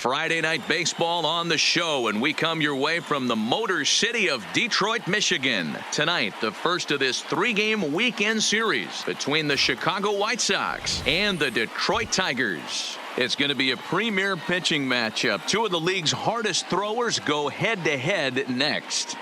Friday night baseball on the show, and we come your way from the Motor City of Detroit, Michigan. Tonight, the first of this three-game weekend series between the Chicago White Sox and the Detroit Tigers. It's going to be a premier pitching matchup. Two of the league's hardest throwers go head-to-head next.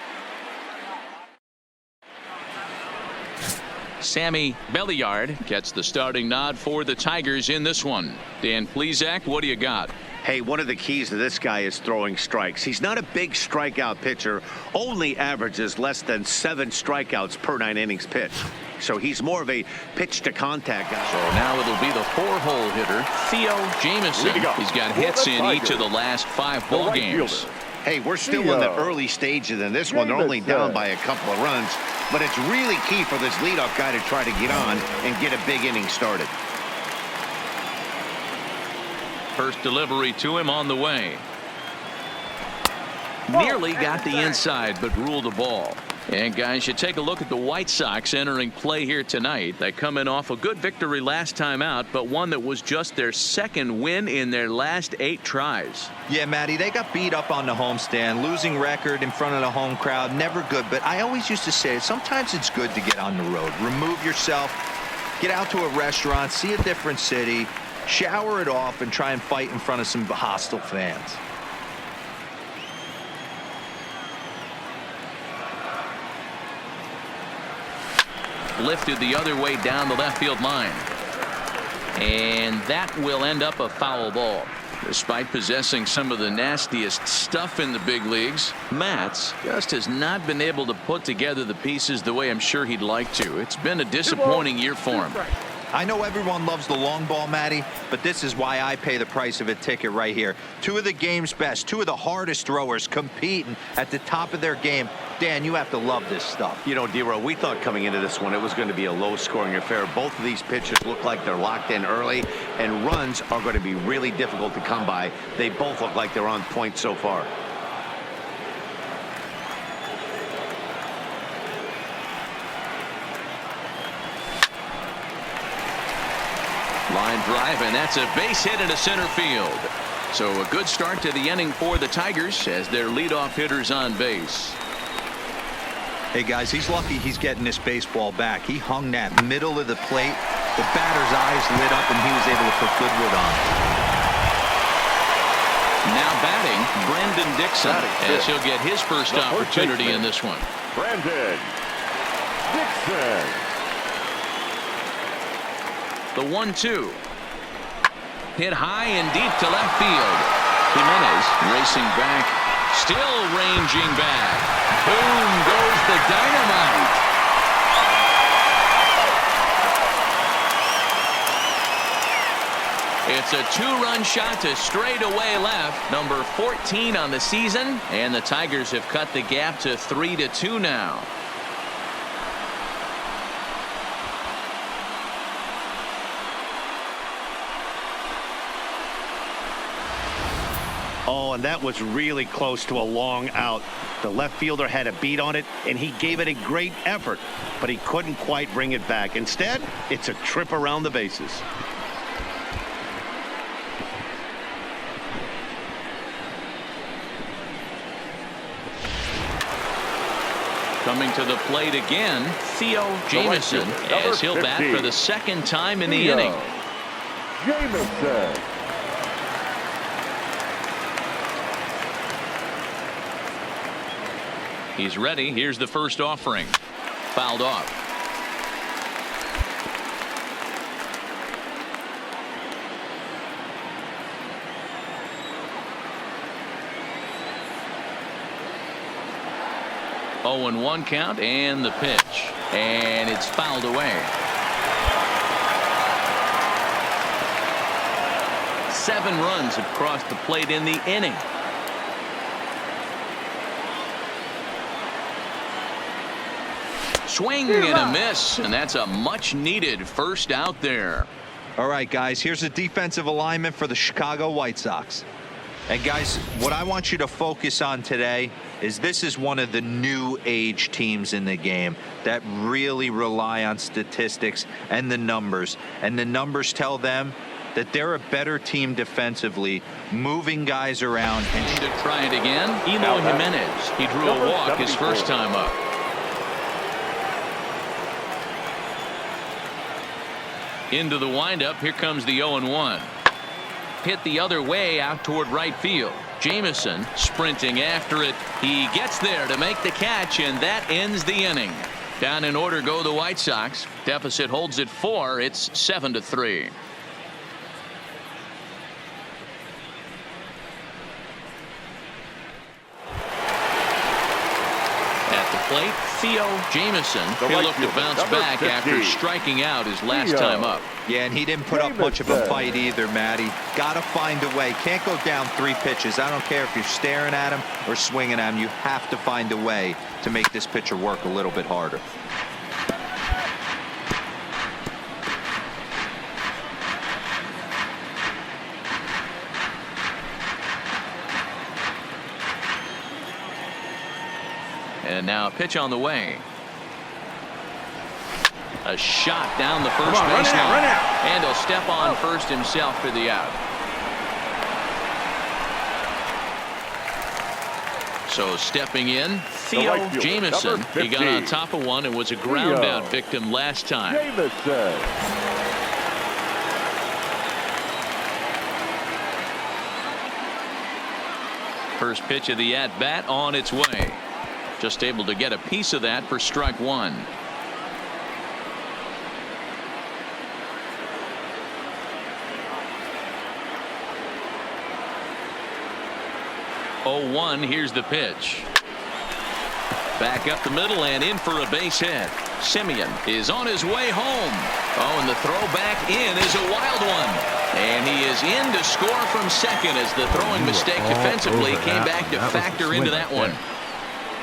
Sammy Belliard gets the starting nod for the Tigers in this one. Dan Plesac, what do you got? Hey, one of the keys to this guy is throwing strikes. He's not a big strikeout pitcher, only averages less than 7 strikeouts per 9 innings pitched. So he's more of a pitch to contact guy. So now it'll be the 4-hole hitter, Theo Jamison. He's got hits in each of the last 5 ball games. Hey, we're still in the early stages in this one. They're only down by a couple of runs, but it's really key for this leadoff guy to try to get on and get a big inning started. First delivery to him on the way. Nearly got the inside, but ruled the ball. And guys, you take a look at the White Sox entering play here tonight. They come in off a good victory last time out, but one that was just their second win in their last 8 tries. Yeah, Matty, they got beat up on the homestand. Losing record in front of the home crowd, never good. But I always used to say, sometimes it's good to get on the road. Remove yourself, get out to a restaurant, see a different city, shower it off, and try and fight in front of some hostile fans. Lifted the other way down the left field line. And that will end up a foul ball. Despite possessing some of the nastiest stuff in the big leagues, Matz just has not been able to put together the pieces the way I'm sure he'd like to. It's been a disappointing year for him. I know everyone loves the long ball, Matty, but this is why I pay the price of a ticket right here. 2 of the game's best, 2 of the hardest throwers competing at the top of their game. Dan, you have to love this stuff. You know, Dero, we thought coming into this one it was going to be a low-scoring affair. Both of these pitchers look like they're locked in early, and runs are going to be really difficult to come by. They both look like they're on point so far. Line drive, and that's a base hit into center field. So a good start to the inning for the Tigers as their leadoff hitters on base. Hey guys, he's lucky he's getting this baseball back. He hung that middle of the plate. The batter's eyes lit up and he was able to put good wood on. Now batting, Brandon Dixon, as he'll get his first opportunity in this one. Brandon Dixon. The 1-2. Hit high and deep to left field. Jimenez racing back, still ranging back. Boom goes the dynamite. It's a 2-run shot to straightaway left, number 14 on the season, and the Tigers have cut the gap to 3-2 now. Oh, and that was really close to a long out. The left fielder had a beat on it, and he gave it a great effort, but he couldn't quite bring it back. Instead, it's a trip around the bases. Coming to the plate again, Theo Jamison, as he'll bat for the second time in the inning. Jamison. He's ready. Here's the first offering. Fouled off. Oh, and 1 count, and the pitch. And it's fouled away. 7 runs have crossed the plate in the inning. Swing and a miss, and that's a much-needed first out there. All right, guys, here's a defensive alignment for the Chicago White Sox. And, guys, what I want you to focus on today is this is one of the new age teams in the game that really rely on statistics and the numbers. And the numbers tell them that they're a better team defensively, moving guys around. And to try it again, Eloy Jimenez. He drew a walk his first time up. Into the windup. Here comes the 0-1. Hit the other way out toward right field. Jameson sprinting after it. He gets there to make the catch, and that ends the inning. Down in order go the White Sox. Deficit holds at 4. It's 7-3. At the plate, Theo Jameson. He'll look to bounce back after striking out his last time up. Yeah, and he didn't put up much of a fight either, Matty. Got to find a way. Can't go down 3 pitches. I don't care if you're staring at him or swinging at him. You have to find a way to make this pitcher work a little bit harder. And now a pitch on the way. A shot down the first base line. And he'll step on first himself for the out. So stepping in, Theo Jameson. He got on top of one and was a ground out victim last time. First pitch of the at-bat on its way. Just able to get a piece of that for strike 1. 0-1. Here's the pitch. Back up the middle and in for a base hit. Simeon is on his way home. Oh, and the throw back in is a wild one. And he is in to score from second as the throwing mistake defensively came back to factor into that one.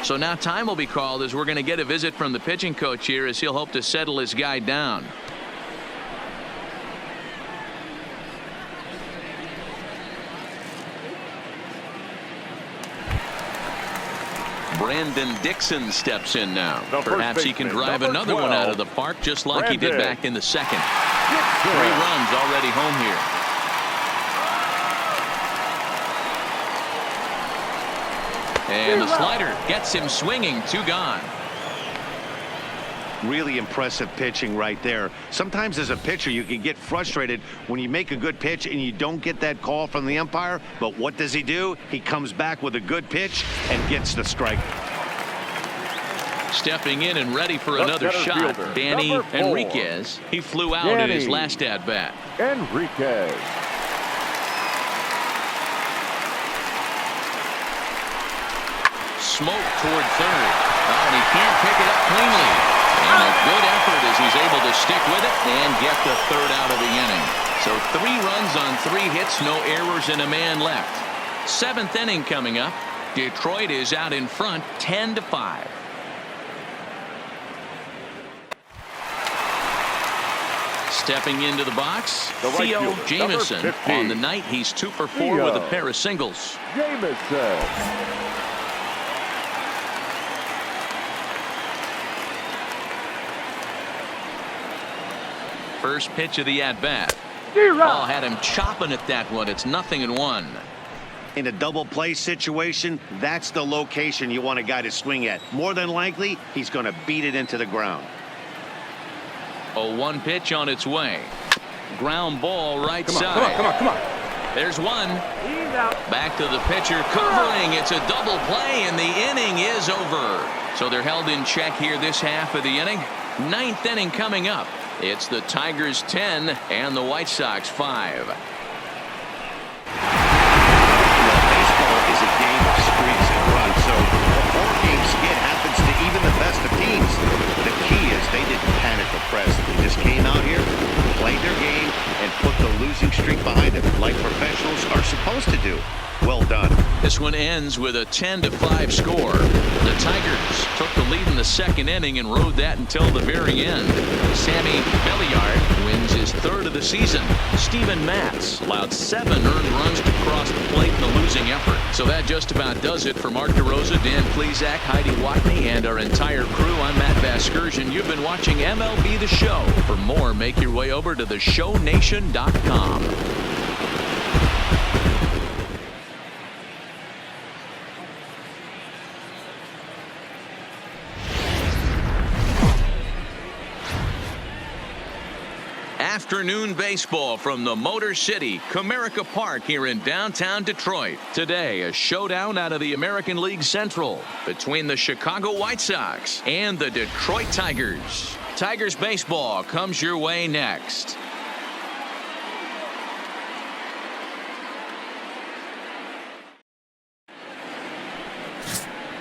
So now time will be called as we're going to get a visit from the pitching coach here as he'll hope to settle his guy down. Brandon Dixon steps in now. Perhaps he can drive another one out of the park just like he did back in the second. 3 runs already home here. And the slider gets him swinging. 2 gone. Really impressive pitching right there. Sometimes as a pitcher you can get frustrated when you make a good pitch and you don't get that call from the umpire. But what does he do? He comes back with a good pitch and gets the strike. Stepping in and ready for another shot, Danny Enriquez. He flew out in his last at-bat. Enriquez. Smoke toward third. Oh, and he can't pick it up cleanly. And a good effort as he's able to stick with it and get the third out of the inning. So 3 runs on 3 hits, no errors, and a man left. 7th inning coming up. Detroit is out in front, 10-5. Stepping into the box, Theo Jameson. On the night, he's 2 for 4 with a pair of singles. Jameson. First pitch of the at-bat. Oh, had him chopping at that one. It's 0-1. In a double play situation, that's the location you want a guy to swing at. More than likely, he's going to beat it into the ground. 0-1 pitch on its way. Ground ball right side. Come on. There's one. Back to the pitcher covering. It's a double play and the inning is over. So they're held in check here this half of the inning. 9th inning coming up. It's the Tigers 10 and the White Sox 5. Well, baseball is a game of streaks and runs, so a 4-game skid happens to even the best of teams. The key is they didn't panic or press. They just came out here, played their game, and put the losing streak behind them, like professionals are supposed to do. Well done. This one ends with a 10-5 score. The Tigers took the lead in the 2nd inning and rode that until the very end. Sammy Belliard wins his his third of the season. Steven Matz allowed 7 earned runs to cross the plate in the losing effort. So that just about does it for Mark DeRosa, Dan Plesac, Heidi Watney, and our entire crew. I'm Matt Vasgersian. You've been watching MLB The Show. For more, make your way over to theshownation.com. Afternoon baseball from the Motor City, Comerica Park here in downtown Detroit. Today, a showdown out of the American League Central between the Chicago White Sox and the Detroit Tigers. Tigers baseball comes your way next.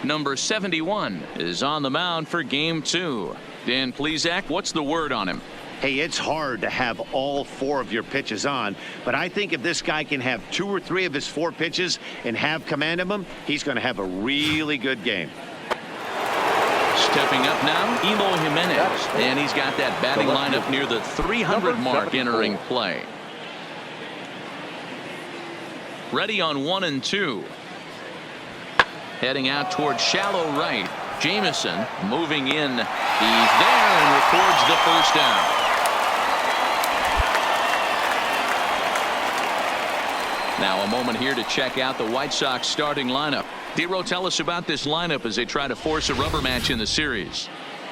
Number 71 is on the mound for Game 2. Dan Plesac, what's the word on him? Hey, it's hard to have all 4 of your pitches on, but I think if this guy can have 2 or 3 of his 4 pitches and have command of them, he's going to have a really good game. Stepping up now, Eloy Jimenez, and he's got that batting lineup near the 300 mark entering play. Ready on 1 and 2. Heading out towards shallow right. Jamison moving in. He's there and records the first down. Now a moment here to check out the White Sox starting lineup. Dero, tell us about this lineup as they try to force a rubber match in the series.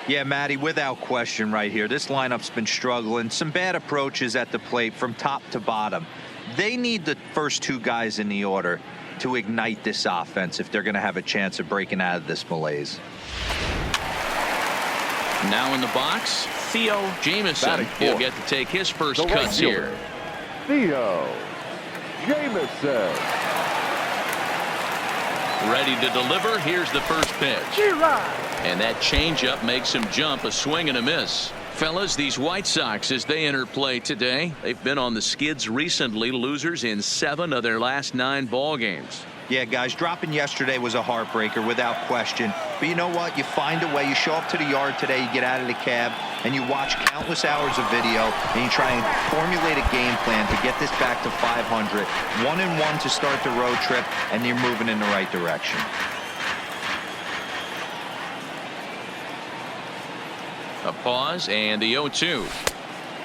Yeah, Matty, without question right here. This lineup's been struggling. Some bad approaches at the plate from top to bottom. They need the first 2 guys in the order to ignite this offense if they're going to have a chance of breaking out of this malaise. Now in the box, Theo Jamison. He'll get to take his first cuts here. Theo Jamison. Ready to deliver. Here's the first pitch. And that changeup makes him jump. A swing and a miss. Fellas, these White Sox, as they enter play today, they've been on the skids recently, losers in 7 of their last 9 ball games. Yeah, guys, dropping yesterday was a heartbreaker without question. But you know what? You find a way. You show up to the yard today, you get out of the cab, and you watch countless hours of video, and you try and formulate a game plan to get this back to 500. 1-1 to start the road trip, and you're moving in the right direction. A pause and the 0-2.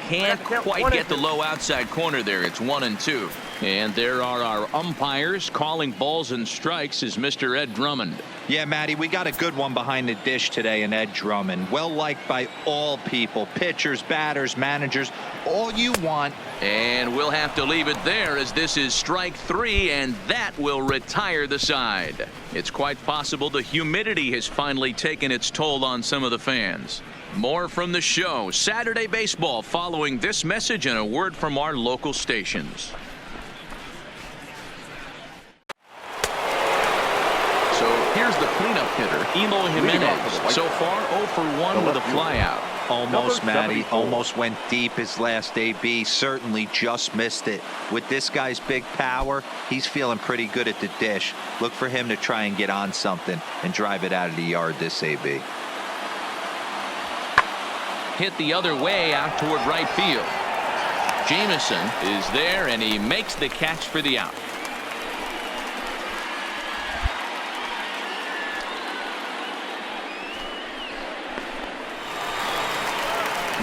Can't quite get the low outside corner there. It's 1 and 2. And there are our umpires calling balls and strikes is Mr. Ed Drummond. Yeah, Matty, we got a good one behind the dish today in Ed Drummond. Well liked by all people, pitchers, batters, managers, all you want. And we'll have to leave it there as this is strike 3, and that will retire the side. It's quite possible the humidity has finally taken its toll on some of the fans. More from the show. Saturday baseball following this message and a word from our local stations. So here's the cleanup hitter, Eloy Jimenez. So far 0 for 1 with a flyout. Almost, Matty. Almost went deep his last AB. Certainly just missed it. With this guy's big power, he's feeling pretty good at the dish. Look for him to try and get on something and drive it out of the yard this AB. Hit the other way out toward right field. Jamison is there, and he makes the catch for the out.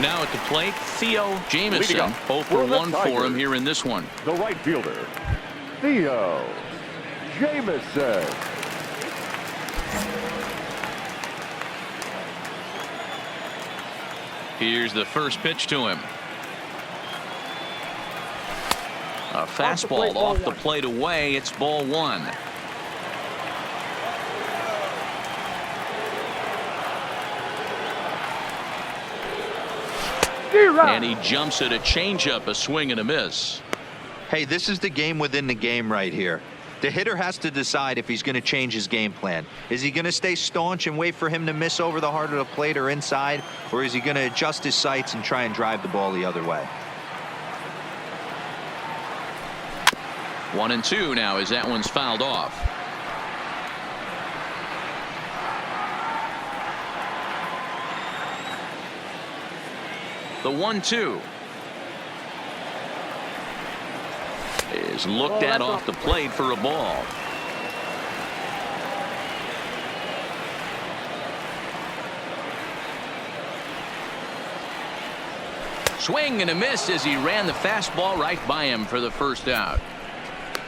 Now at the plate, Theo Jamison. 0 for 1 for him here in this one. The right fielder, Theo Jamison. Here's the first pitch to him. A fastball off the plate away. It's ball 1. And he jumps at a changeup, a swing and a miss. Hey, this is the game within the game right here. The hitter has to decide if he's going to change his game plan. Is he going to stay staunch and wait for him to miss over the heart of the plate or inside, or is he going to adjust his sights and try and drive the ball the other way? 1 and 2 now as that one's fouled off. The 1-2. is looked at off the plate for a ball. Swing and a miss as he ran the fastball right by him for the first out.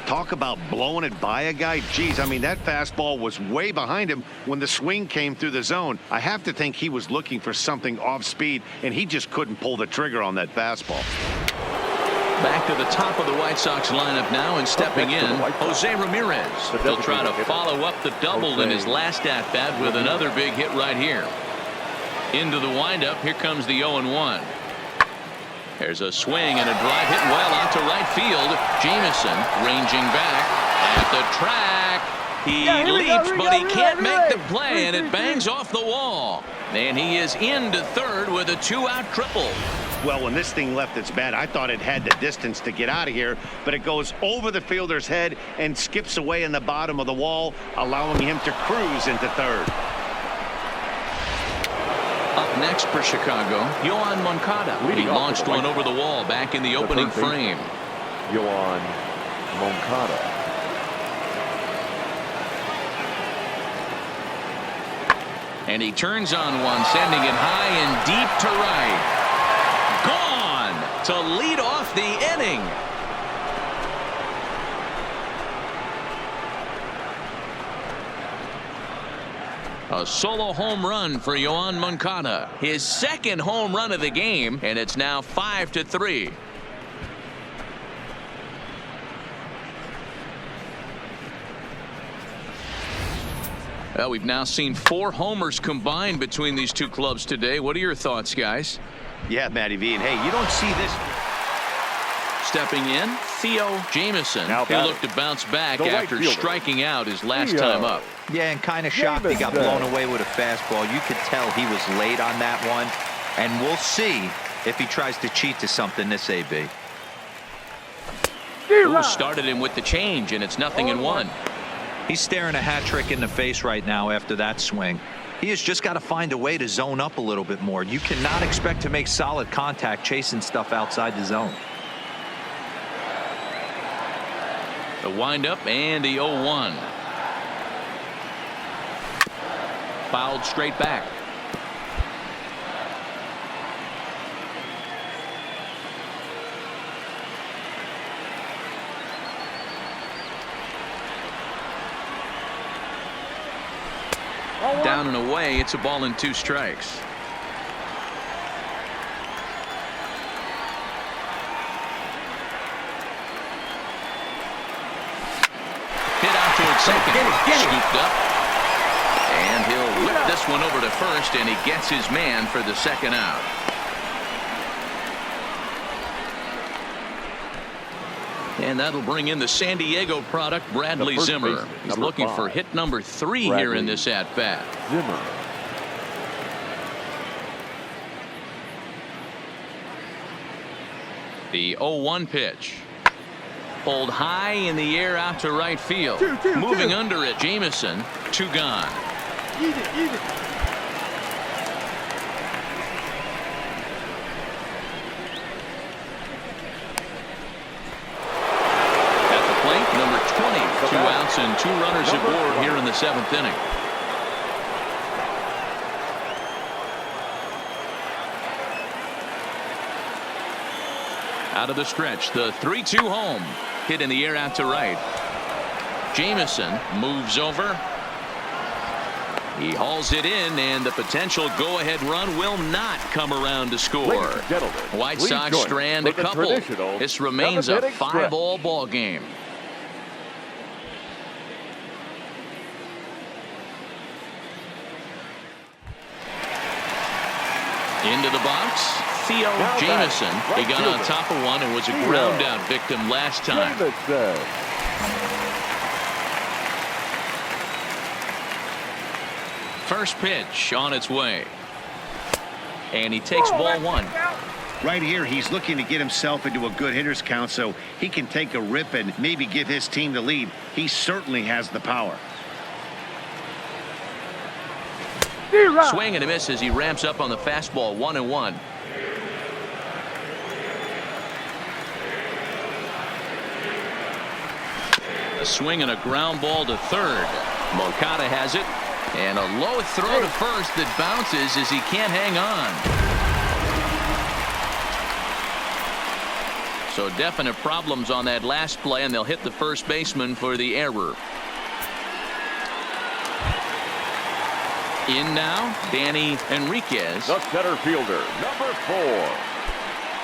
Talk about blowing it by a guy. Geez, I mean, that fastball was way behind him when the swing came through the zone. I have to think he was looking for something off speed, and he just couldn't pull the trigger on that fastball. Back to the top of the White Sox lineup now, and stepping in, Jose Ramirez. He'll try to follow up the double in his last at-bat with another big hit right here. Into the windup, here comes the 0-1. There's a swing and a drive hit well out to right field. Jameson ranging back at the track. He leaps, but he can't make the play, and it bangs off the wall. And he is into third with a 2-out triple. Well, when this thing left its bat, I thought it had the distance to get out of here, but it goes over the fielder's head and skips away in the bottom of the wall, allowing him to cruise into third. Up next for Chicago, Johann Moncada. He launched one over the wall back in the opening frame. Johann Moncada. And he turns on one, sending it high and deep to right. Gone to lead off the inning. A solo home run for Johann Moncada. His second home run of the game, and it's now 5-3. Well, we've now seen 4 homers combined between these two clubs today. What are your thoughts, guys? Yeah, Matty V, and hey, you don't see this. Stepping in, Theo Jameson. He'll look to bounce back after striking out his last time up. Yeah, and kind of shocked he got blown away with a fastball. You could tell he was late on that one, and we'll see if he tries to cheat to something this AB. Ooh, started him with the change, and it's 0-1. He's staring a hat trick in the face right now after that swing. He has just got to find a way to zone up a little bit more. You cannot expect to make solid contact chasing stuff outside the zone. The windup and the 0-1. Fouled straight back. Down and away. It's a ball and 2 strikes. Hit out towards second. Scooped up. And he'll whip this one over to first, and he gets his man for the second out. And that'll bring in the San Diego product, Bradley Zimmer. He's looking for hit number 3 here in this at-bat. Zimmer. The 0-1 pitch. Pulled high in the air out to right field. Moving under it, Jameson. 2 gone. Eat it. Number 20, 2 outs and 2 runners aboard here in the 7th inning. Out of the stretch, the 3-2 home. Hit in the air out to right. Jameson moves over. He hauls it in, and the potential go-ahead run will not come around to score. White Sox strand a couple. This remains a 5-all ball game. Into the box, Theo Jameson. He got on top of one and was a ground out victim last time. First pitch on its way. And he takes ball 1. Right here, he's looking to get himself into a good hitter's count so he can take a rip and maybe give his team the lead. He certainly has the power. Swing and a miss as he ramps up on the fastball. 1-1. swing and a ground ball to third. Moncada has it. And a low throw to first that bounces as he can't hang on. So definite problems on that last play, and they'll hit the first baseman for the error. In now, Danny Enriquez. The center fielder, number 4.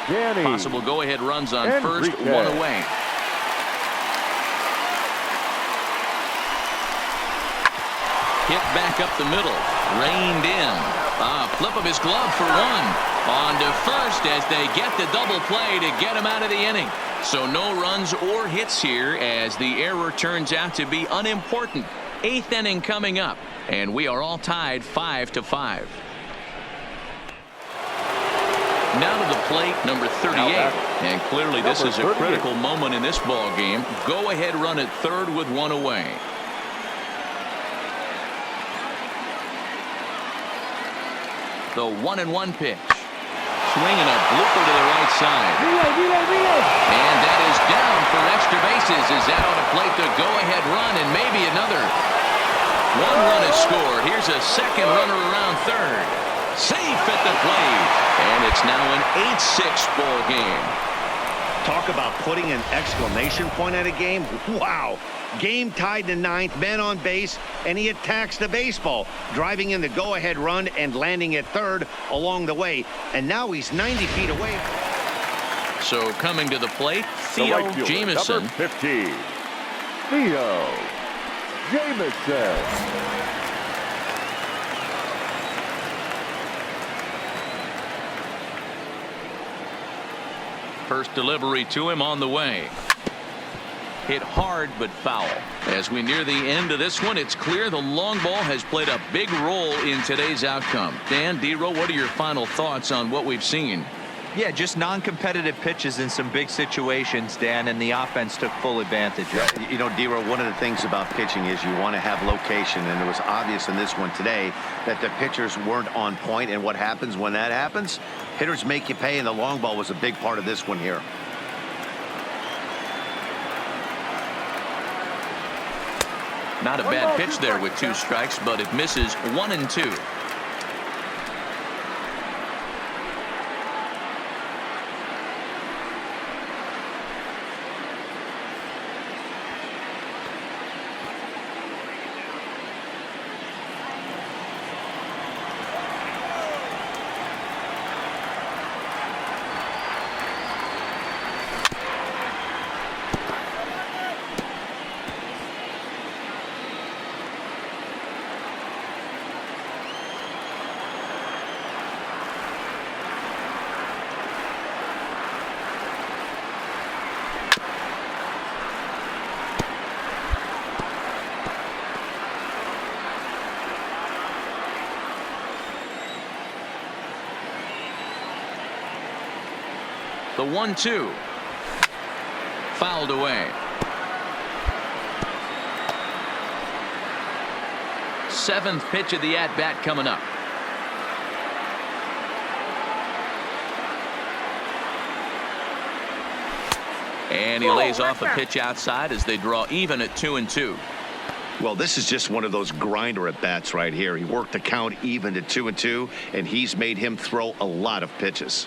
Danny. Possible go-ahead runs on Enriquez. first, one away. Hit back up the middle, reined in. Flip of his glove for one. On to first as they get the double play to get him out of the inning. So no runs or hits here as the error turns out to be unimportant. 8th inning coming up, and we are all tied 5-5. Now to the plate, number 38. And clearly this is a critical moment in this ball game. Go ahead run at third with one away. The 1-1 pitch. Swinging a blooper to the right side. And that is down for extra bases as that ought to plate the go-ahead run and maybe another. 1 run is scored. Here's a second runner around third. Safe at the plate. And it's now an 8-6 ball game. Talk about putting an exclamation point at a game. Wow. Game tied to 9th, men on base, and he attacks the baseball, driving in the go-ahead run and landing at third along the way. And now he's 90 feet away. So coming to the plate, Theo Right Jamison. Number 15. Theo Jamison. First delivery to him on the way. Hit hard but foul. As we near the end of this one, it's clear the long ball has played a big role in today's outcome. Dan, D-Row, what are your final thoughts on what we've seen? Yeah, just non-competitive pitches in some big situations, Dan, and the offense took full advantage of it. You know, D-Row, one of the things about pitching is you want to have location, and it was obvious in this one today that the pitchers weren't on point, and what happens when that happens? Hitters make you pay, and the long ball was a big part of this one here. Not a bad pitch there with 2 strikes, but it misses 1-2. The 1-2. Fouled away. 7th pitch of the at-bat coming up. And he lays off a pitch outside as they draw even at 2-2. Well, this is just one of those grinder at-bats right here. He worked the count even to 2-2, and he's made him throw a lot of pitches.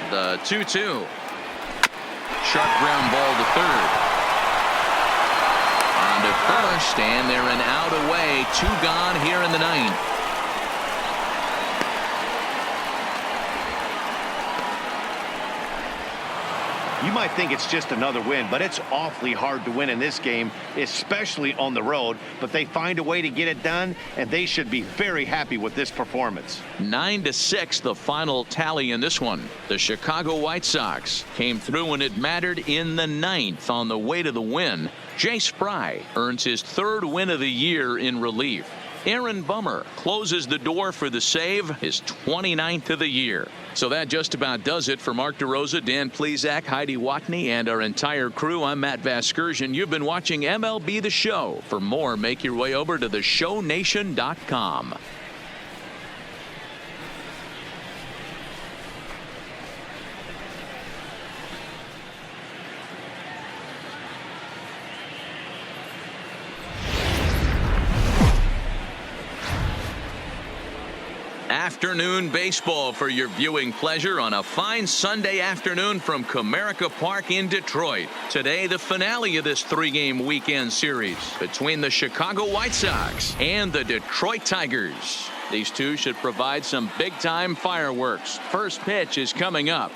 The 2-2. Sharp ground ball to third. On to first, and they're an out away. 2 gone here in the 9th. You might think it's just another win, but it's awfully hard to win in this game, especially on the road. But they find a way to get it done, and they should be very happy with this performance. 9-6, the final tally in this one. The Chicago White Sox came through when it mattered in the 9th on the way to the win. Jay Spry earns his 3rd win of the year in relief. Aaron Bummer closes the door for the save, his 29th of the year. So that just about does it for Mark DeRosa, Dan Plesac, Heidi Watney, and our entire crew. I'm Matt Vasgersian. You've been watching MLB The Show. For more, make your way over to theshownation.com. Afternoon baseball for your viewing pleasure on a fine Sunday afternoon from Comerica Park in Detroit. Today, the finale of this three-game weekend series between the Chicago White Sox and the Detroit Tigers. These two should provide some big-time fireworks. First pitch is coming up.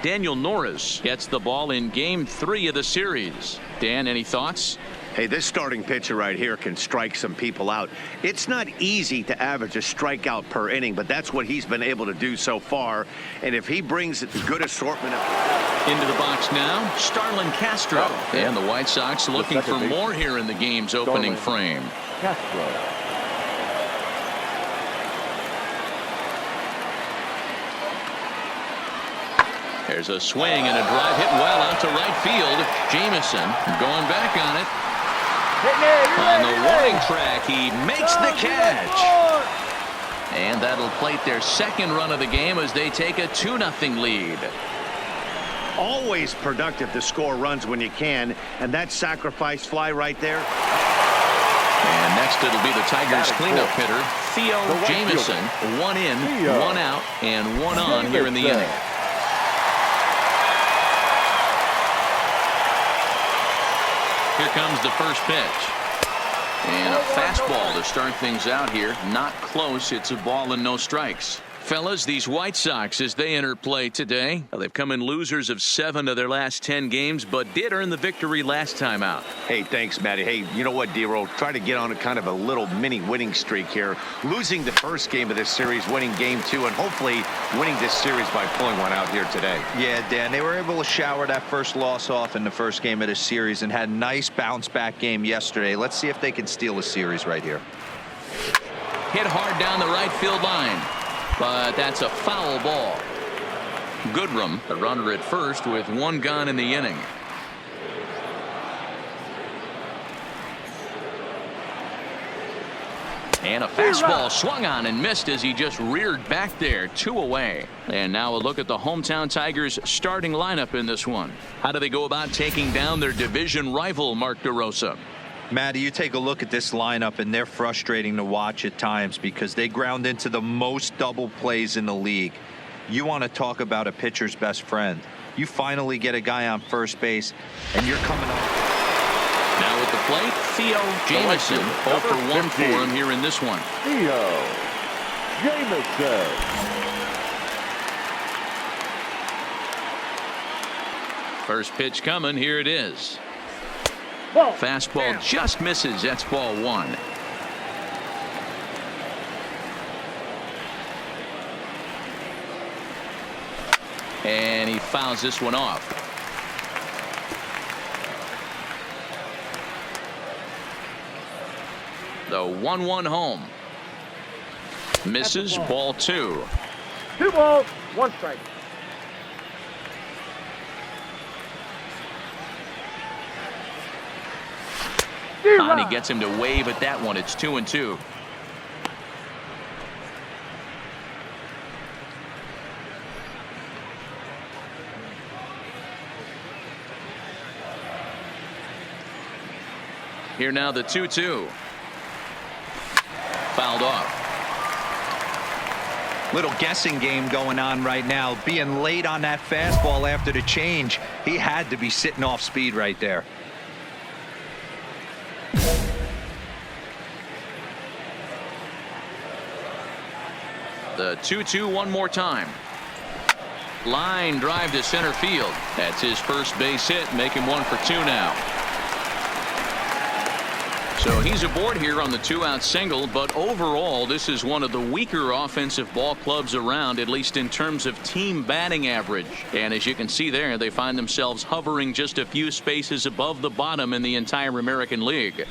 Daniel Norris gets the ball in Game 3 of the series. Dan, any thoughts? Hey, this starting pitcher right here can strike some people out. It's not easy to average a strikeout per inning, but that's what he's been able to do so far. And if he brings a good assortment of... Into the box now, Starlin Castro. And the White Sox looking for more here in the game's opening frame. Castro. There's a swing and a drive hit well out to right field. Jamison going back on it. On the warning track, he makes the catch. And that'll plate their second run of the game as they take a 2-0 lead. Always productive to score runs when you can, and that sacrifice fly right there. And next it'll be the Tigers cleanup hitter, Theo Jamison. One in, one out, and one on here in the inning. Here comes the first pitch. And a fastball to start things out here. Not close. It's a ball and no strikes. Fellas, these White Sox, as they enter play today, they've come in losers of 7 of their last 10 games, but did earn the victory last time out. Hey, thanks, Matty. Hey, you know what, D-Roll? Try to get on a kind of a little mini winning streak here. Losing the first game of this series, winning Game 2, and hopefully winning this series by pulling one out here today. Yeah, Dan, they were able to shower that first loss off in the first game of the series and had a nice bounce-back game yesterday. Let's see if they can steal a series right here. Hit hard down the right field line. But that's a foul ball. Goodrum, the runner at first with one gone in the inning. And a fastball swung on and missed as he just reared back there. 2 away. And now a look at the hometown Tigers starting lineup in this one. How do they go about taking down their division rival, Mark DeRosa? Matty, you take a look at this lineup, and they're frustrating to watch at times because they ground into the most double plays in the league. You want to talk about a pitcher's best friend. You finally get a guy on first base, and you're coming up. Now at the plate, Theo Jamison. 0 for 1 for him here in this one. Theo Jamison. First pitch coming. Here it is. Fastball just misses. That's ball 1. And he fouls this one off. The 1-1 home. Misses. Ball 2. 2 balls, 1 strike. And he gets him to wave at that one. It's 2-2. Here now the 2-2. Fouled off. Little guessing game going on right now. Being late on that fastball after the change. He had to be sitting off speed right there. The 2-2 one more time. Line drive to center field. That's his first base hit, making 1 for 2 now. So he's aboard here on the 2-out single, but overall this is one of the weaker offensive ball clubs around, at least in terms of team batting average. And as you can see there, they find themselves hovering just a few spaces above the bottom in the entire American League.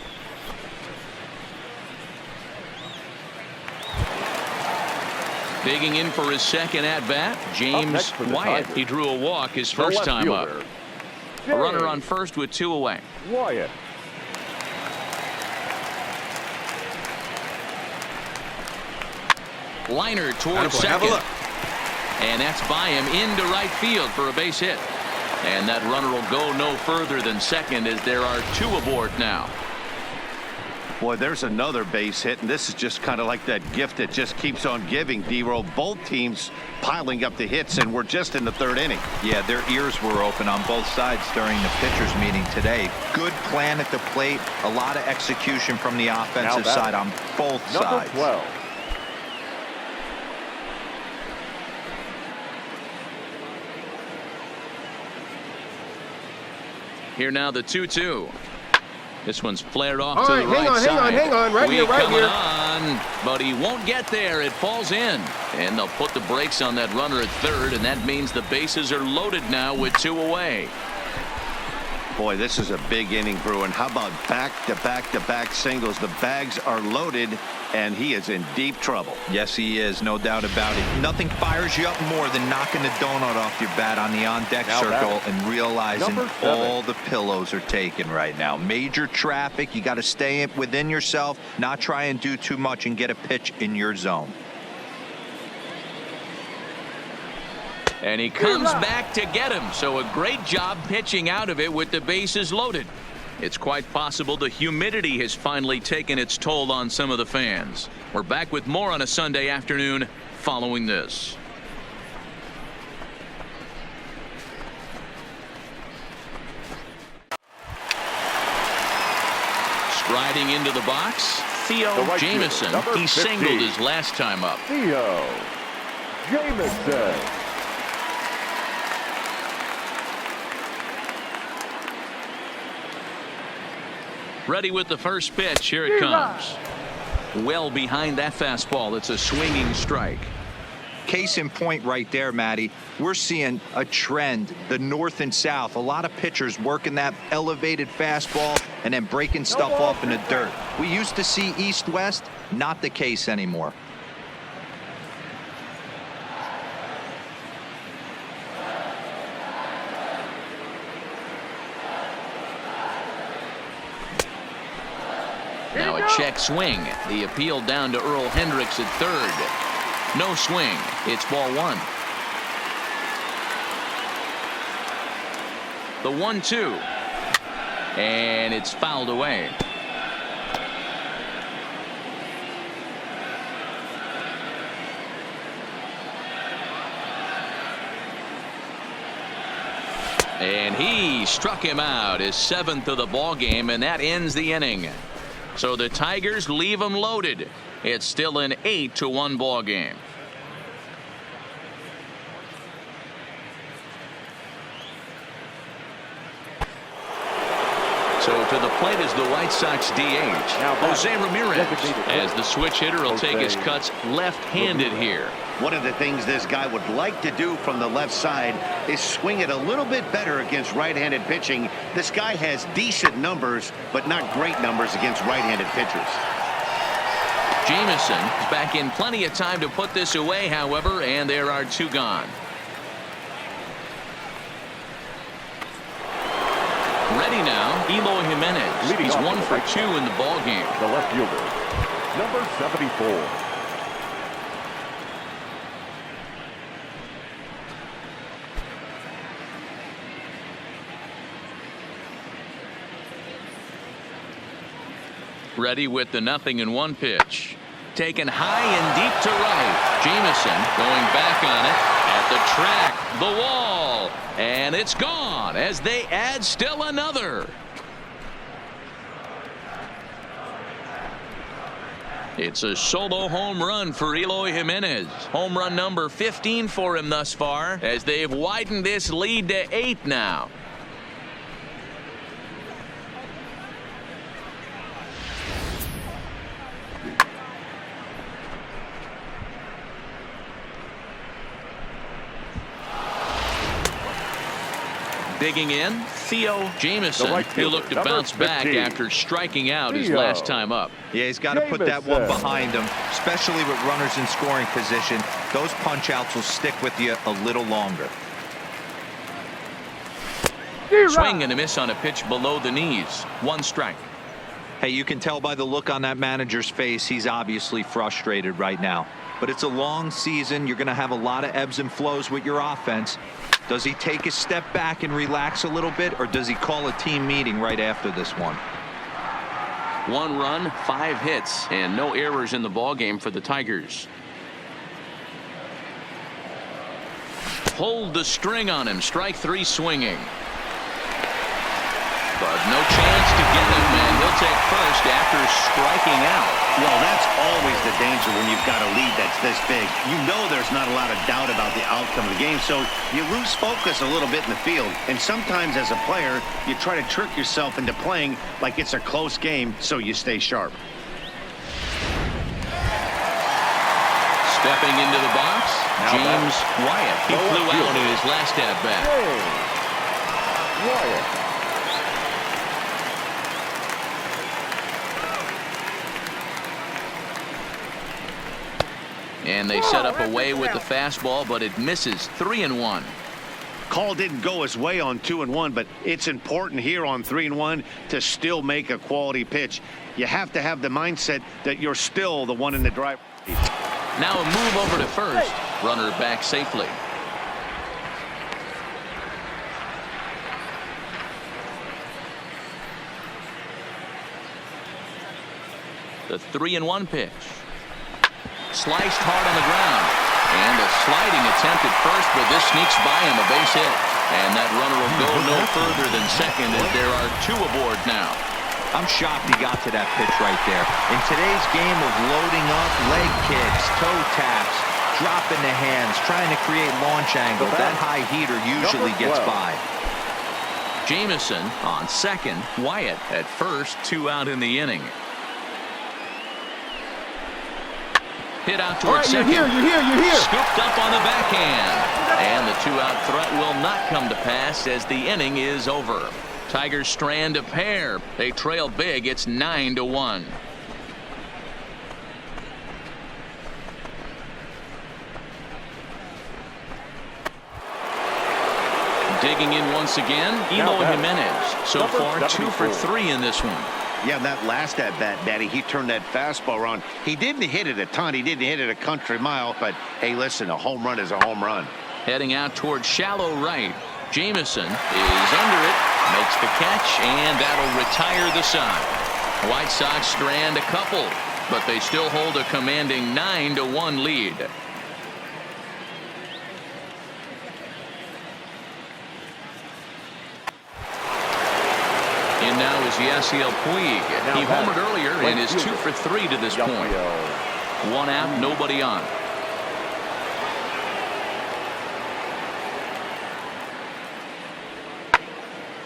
Digging in for his second at-bat, James Wyatt. He drew a walk his first time up. A runner on first with 2 away. Wyatt. Liner towards second. And that's by him into right field for a base hit. And that runner will go no further than second as there are 2 aboard now. Boy, there's another base hit, and this is just kind of like that gift that just keeps on giving, D-Roll. Both teams piling up the hits, and we're just in the third inning. Yeah, their ears were open on both sides during the pitchers meeting today. Good plan at the plate, a lot of execution from the offensive side on both sides. Number 12. Here now the 2-2. This one's flared off to the right, right side. hang on. Right here. On, but he won't get there. It falls in. And they'll put the brakes on that runner at third, and that means the bases are loaded now with 2 away. Boy, this is a big inning, Bruin. How about back-to-back-to-back singles? The bags are loaded, and he is in deep trouble. Yes, he is, no doubt about it. Nothing fires you up more than knocking the donut off your bat on the on-deck circle and realizing all the pillows are taken right now. Major traffic. You got to stay within yourself, not try and do too much and get a pitch in your zone. And he comes back to get him. So a great job pitching out of it with the bases loaded. It's quite possible the humidity has finally taken its toll on some of the fans. We're back with more on a Sunday afternoon following this. Striding into the box, Theo Jamieson. He singled his last time up. Theo Jamieson. Ready with the first pitch. Here it comes. Well behind that fastball. It's a swinging strike. Case in point right there, Matty. We're seeing a trend, the north and south. A lot of pitchers working that elevated fastball and then breaking stuff off in the dirt. We used to see east-west, not the case anymore. Now a check swing. The appeal down to Earl Hendricks at third. No swing. It's ball 1. The 1-2. And it's fouled away. And he struck him out, his 7th of the ball game, and that ends the inning. So the Tigers leave them loaded. It's still an 8-1 ball game. So to the plate is the White Sox DH, Jose Ramirez, as the switch hitter will take his cuts left-handed here. One of the things this guy would like to do from the left side is swing it a little bit better against right-handed pitching. This guy has decent numbers, but not great numbers against right-handed pitchers. Jamieson is back in plenty of time to put this away, however, and there are 2 gone. Ready now, Eloy Jimenez. He's 1 for 2 in the ball game. The left fielder, number 74. Ready with the 0-1 pitch. Taken high and deep to right. Jamieson going back on it at the track, the wall, and it's gone as they add still another. It's a solo home run for Eloy Jimenez. Home run number 15 for him thus far as they've widened this lead to 8 now. Digging in, Theo Jamieson. He'll look to bounce back after striking out his last time up. Yeah, he's got to put that one behind him, especially with runners in scoring position. Those punch-outs will stick with you a little longer. Swing and a miss on a pitch below the knees. 1 strike. Hey, you can tell by the look on that manager's face, he's obviously frustrated right now. But it's a long season. You're going to have a lot of ebbs and flows with your offense. Does he take a step back and relax a little bit, or does he call a team meeting right after this one? 1 run, 5 hits, and no errors in the ballgame for the Tigers. Hold the string on him. Strike 3 swinging. But no chance to get him, and he'll take first after striking out. Well, that's always the danger when you've got a lead that's this big. You know there's not a lot of doubt about the outcome of the game, so you lose focus a little bit in the field. And sometimes as a player, you try to trick yourself into playing like it's a close game so you stay sharp. Stepping into the box, James Wyatt. He flew out in his last at-bat. Wyatt. And they set up away with the fastball, but it misses. 3-1. Call didn't go his way on 2-1, but it's important here on 3-1 to still make a quality pitch. You have to have the mindset that you're still the one in the drive. Now a move over to first. Runner back safely. The 3-1 pitch. Sliced hard on the ground. And a sliding attempt at first, but this sneaks by him, a base hit. And that runner will go no further than second as there are 2 aboard now. I'm shocked he got to that pitch right there. In today's game of loading up, leg kicks, toe taps, dropping the hands, trying to create launch angle, that high heater usually gets by. Jamison on second. Wyatt at first. 2 out in the inning. Hit out towards second. You're here. Scooped up on the backhand. And the 2-out threat will not come to pass as the inning is over. Tigers strand a pair. They trail big. It's 9-1. Digging in once again, Eloy Jimenez. So far, 2 for 3 in this one. Yeah, that last at-bat, Daddy, he turned that fastball around. He didn't hit it a ton. He didn't hit it a country mile. But, hey, listen, a home run is a home run. Heading out towards shallow right. Jamison is under it, makes the catch, and that'll retire the side. White Sox strand a couple, but they still hold a commanding 9-1 lead. In now is Yasiel Puig. He homered earlier and is 2 for 3 to this point. 1 out, nobody on.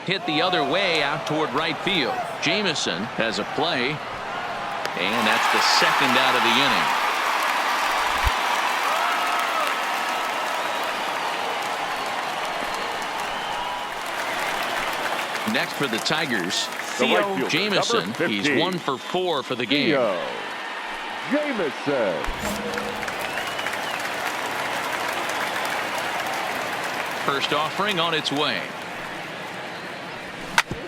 Hit the other way out toward right field. Jamison has a play, and that's the 2nd out of the inning. Next for the Tigers, Theo Jamison. He's 1 for 4 for the game. Theo Jamison. First offering on its way.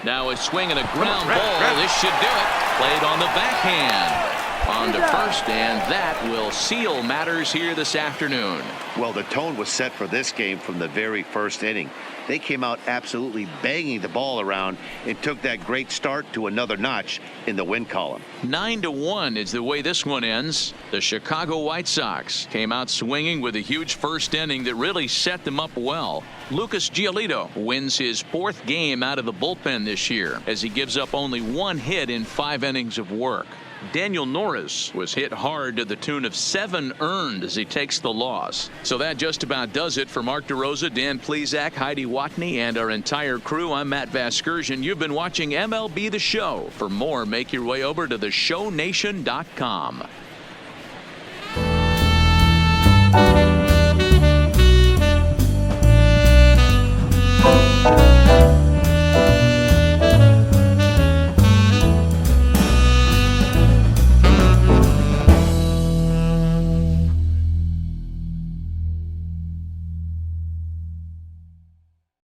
Now a swing and a ground ball. This should do it. Played on the backhand. On to first, and that will seal matters here this afternoon. Well, the tone was set for this game from the very first inning. They came out absolutely banging the ball around and took that great start to another notch in the win column. 9-1 is the way this one ends. The Chicago White Sox came out swinging with a huge first inning that really set them up well. Lucas Giolito wins his 4th game out of the bullpen this year as he gives up only 1 hit in 5 innings of work. Daniel Norris was hit hard to the tune of 7 earned as he takes the loss. So that just about does it for Mark DeRosa, Dan Plesac, Heidi Watney, and our entire crew. I'm Matt Vasgersian. You've been watching MLB The Show. For more, make your way over to theshownation.com.